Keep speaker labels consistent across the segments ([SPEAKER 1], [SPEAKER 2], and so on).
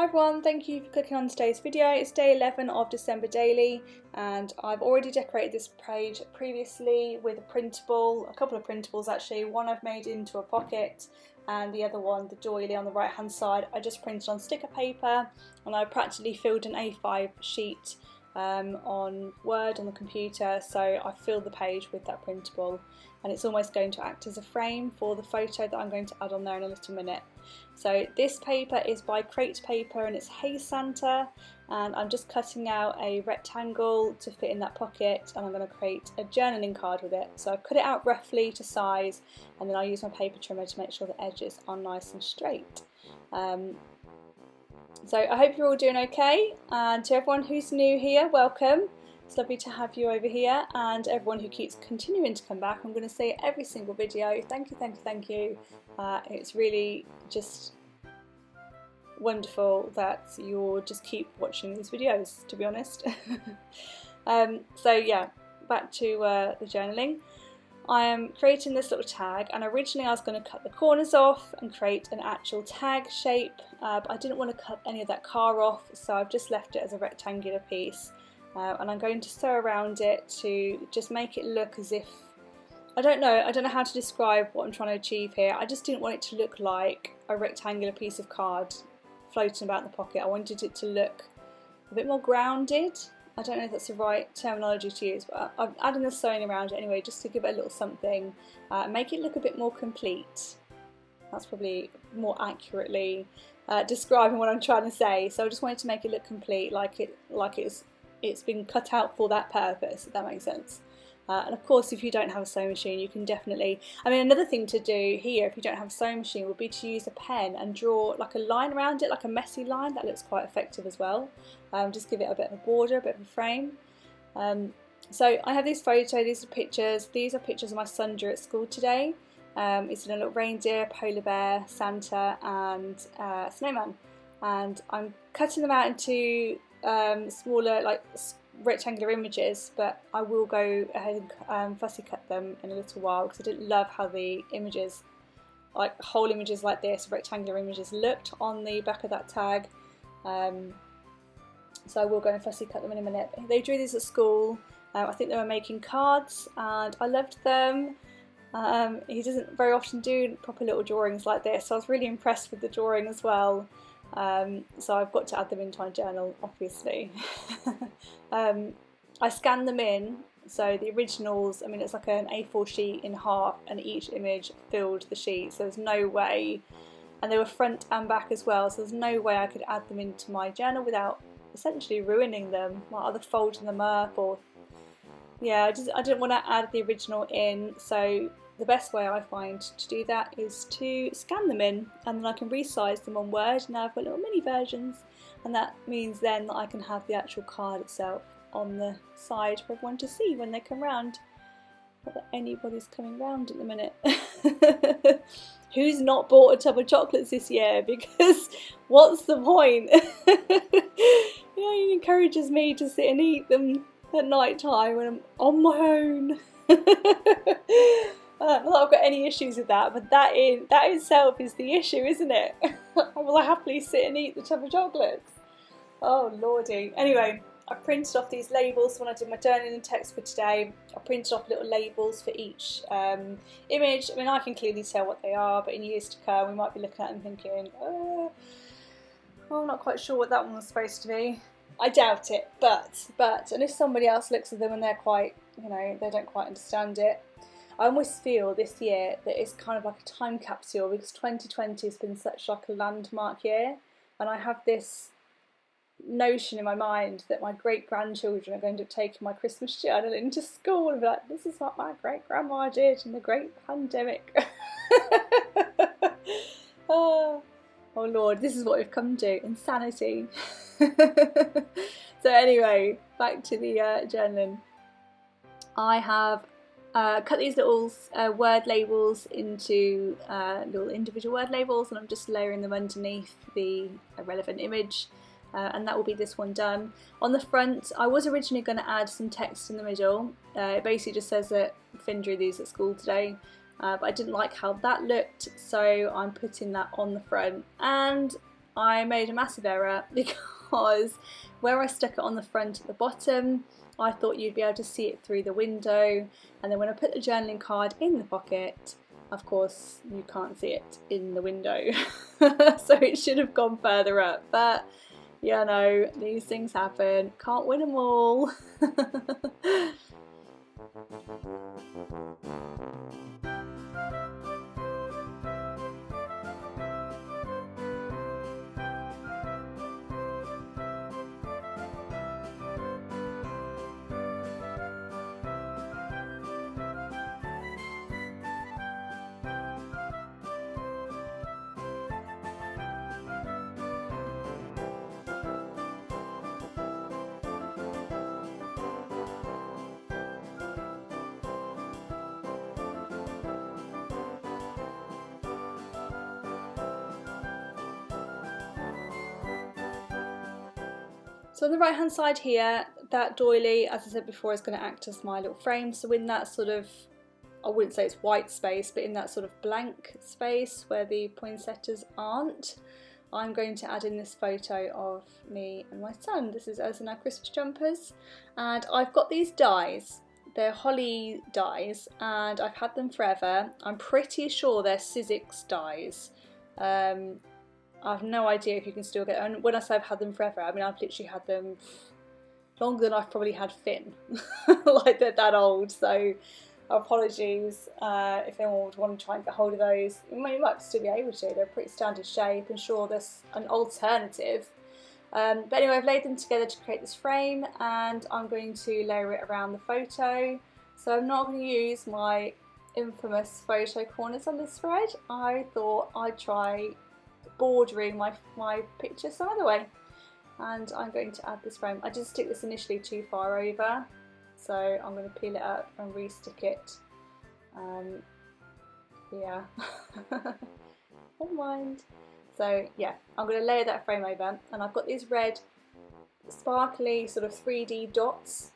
[SPEAKER 1] Hi everyone, thank you for clicking on today's video. It's day 11 of December daily and I've already decorated this page previously with a printable, a couple of printables actually. One I've made into a pocket and the other one, the doily on the right hand side, I just printed on sticker paper and I practically filled an A5 sheet on Word on the computer, so I filled the page with that printable and it's almost going to act as a frame for the photo that I'm going to add on there in a little minute. So this paper is by Crate Paper and it's Hey Santa, and I'm just cutting out a rectangle to fit in that pocket and I'm going to create a journaling card with it. So I've cut it out roughly to size and then I use my paper trimmer to make sure the edges are nice and straight. So I hope you're all doing okay, and to everyone who's new here, welcome. It's lovely to have you over here, and everyone who keeps continuing to come back, I'm going to say every single video, thank you, thank you, thank you. It's really just wonderful that you'll just keep watching these videos, to be honest. So yeah, back to the journaling. I am creating this little tag, and originally I was going to cut the corners off and create an actual tag shape, but I didn't want to cut any of that car off, so I've just left it as a rectangular piece, and I'm going to sew around it to just make it look as if, I don't know how to describe what I'm trying to achieve here. I just didn't want it to look like a rectangular piece of card floating about in the pocket. I wanted it to look a bit more grounded. I don't know if that's the right terminology to use, but I'm adding the sewing around it anyway, just to give it a little something, make it look a bit more complete. That's probably more accurately describing what I'm trying to say. So I just wanted to make it look complete, like it's been cut out for that purpose, if that makes sense. And of course, if you don't have a sewing machine, you can definitely, another thing to do here, if you don't have a sewing machine, would be to use a pen and draw like a line around it, like a messy line. That looks quite effective as well. Just give it a bit of a border, a bit of a frame. So I have this photo, these are pictures. These are pictures of my son drew at school today. It's in a little reindeer, polar bear, Santa and snowman. And I'm cutting them out into smaller, like rectangular images, but I will go ahead and fussy cut them in a little while because I didn't love how the images, like whole images like this, rectangular images, looked on the back of that tag. So I will go and fussy cut them in a minute. They drew these at school. I think they were making cards and I loved them. He doesn't very often do proper little drawings like this, so I was really impressed with the drawing as well. So I've got to add them into my journal, obviously. I scanned them in, so the originals, it's like an A4 sheet in half and each image filled the sheet, so there's no way, and they were front and back as well, so there's no way I could add them into my journal without essentially ruining them, like either folding them up or, yeah, I didn't want to add the original in, so the best way I find to do that is to scan them in, and then I can resize them on Word. Now I've got little mini versions, and that means then that I can have the actual card itself on the side for everyone to see when they come round. Not that anybody's coming round at the minute. Who's not bought a tub of chocolates this year? Because what's the point? He encourages me to sit and eat them at night time when I'm on my own. Not that I've got any issues with that, but that itself is the issue, isn't it? Will I happily sit and eat the tub of chocolates? Oh lordy. Anyway, I printed off these labels when I did my journaling and text for today. I printed off little labels for each image. I can clearly tell what they are, but in years to come we might be looking at them thinking, oh, I'm not quite sure what that one was supposed to be. I doubt it, but and if somebody else looks at them and they're quite, they don't quite understand it. I almost feel this year that it's kind of like a time capsule, because 2020 has been such like a landmark year, and I have this notion in my mind that my great-grandchildren are going to take my Christmas journal into school and be like, this is what my great-grandma did in the great pandemic. Oh Lord, this is what we've come to, insanity. So anyway, back to the journaling. I have cut these little word labels into little individual word labels, and I'm just layering them underneath the relevant image, and that will be this one done. On the front, I was originally going to add some text in the middle. It basically just says that Finn drew these at school today, but I didn't like how that looked, so I'm putting that on the front. And I made a massive error because where I stuck it on the front at the bottom, I thought you'd be able to see it through the window, and then when I put the journaling card in the pocket, of course you can't see it in the window. So it should have gone further up, but yeah, no, these things happen, can't win them all. So on the right hand side here, that doily, as I said before, is going to act as my little frame. So in that sort of, I wouldn't say it's white space, but in that sort of blank space where the poinsettias aren't, I'm going to add in this photo of me and my son. This is us in our Christmas jumpers, and I've got these dies. They're holly dies, and I've had them forever. I'm pretty sure they're Sizzix dies. I have no idea if you can still get them. And when I say I've had them forever, I mean I've literally had them longer than I've probably had Finn. Like they're that old, so apologies if anyone would want to try and get hold of those. You might still be able to, they're pretty standard shape, and sure there's an alternative. But anyway, I've laid them together to create this frame, and I'm going to layer it around the photo. So I'm not going to use my infamous photo corners on this spread. I thought I'd try bordering my picture some other way, and I'm going to add this frame. I did stick this initially too far over, so I'm going to peel it up and re-stick it. Yeah, never mind. So yeah, I'm going to layer that frame over, and I've got these red sparkly sort of 3D dots,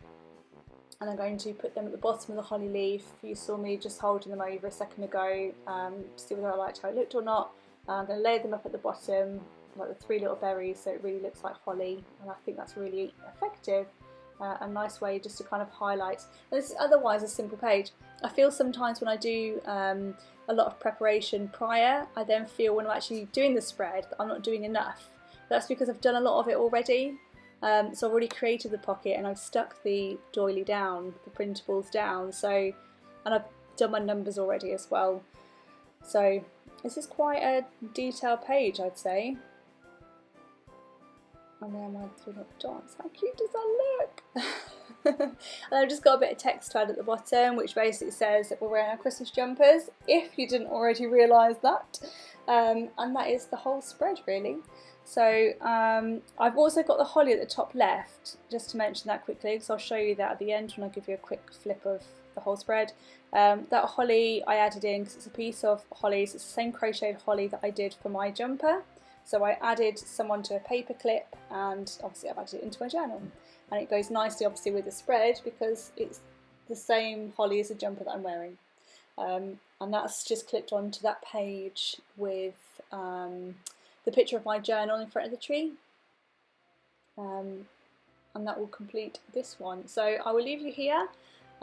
[SPEAKER 1] and I'm going to put them at the bottom of the holly leaf. You saw me just holding them over a second ago to see whether I liked how it looked or not. I'm going to lay them up at the bottom, like the 3 little berries, so it really looks like holly, and I think that's really effective. A nice way just to kind of highlight. And this is otherwise a simple page. I feel sometimes when I do a lot of preparation prior, I then feel when I'm actually doing the spread that I'm not doing enough. That's because I've done a lot of it already. So I've already created the pocket, and I've stuck the doily down, the printables down, so, and I've done my numbers already as well. So this is quite a detailed page, I'd say. And then my 3 little dots, how cute does that look? And I've just got a bit of text to add at the bottom, which basically says that we're wearing our Christmas jumpers, if you didn't already realise that. And that is the whole spread really. So I've also got the holly at the top left, just to mention that quickly, because I'll show you that at the end when I give you a quick flip of the whole spread. That holly I added in because it's a piece of holly, so it's the same crocheted holly that I did for my jumper. So I added some onto a paper clip, and obviously I've added it into my journal. And it goes nicely obviously with the spread because it's the same holly as the jumper that I'm wearing. And that's just clipped onto that page with the picture of my journal in front of the tree. And that will complete this one. So I will leave you here.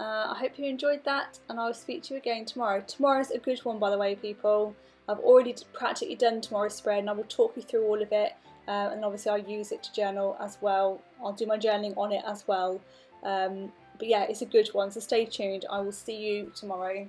[SPEAKER 1] I hope you enjoyed that, and I'll speak to you again tomorrow. Tomorrow's a good one, by the way, people. I've already practically done tomorrow's spread, and I will talk you through all of it, and obviously I'll use it to journal as well. I'll do my journaling on it as well. But yeah, it's a good one, so stay tuned. I will see you tomorrow.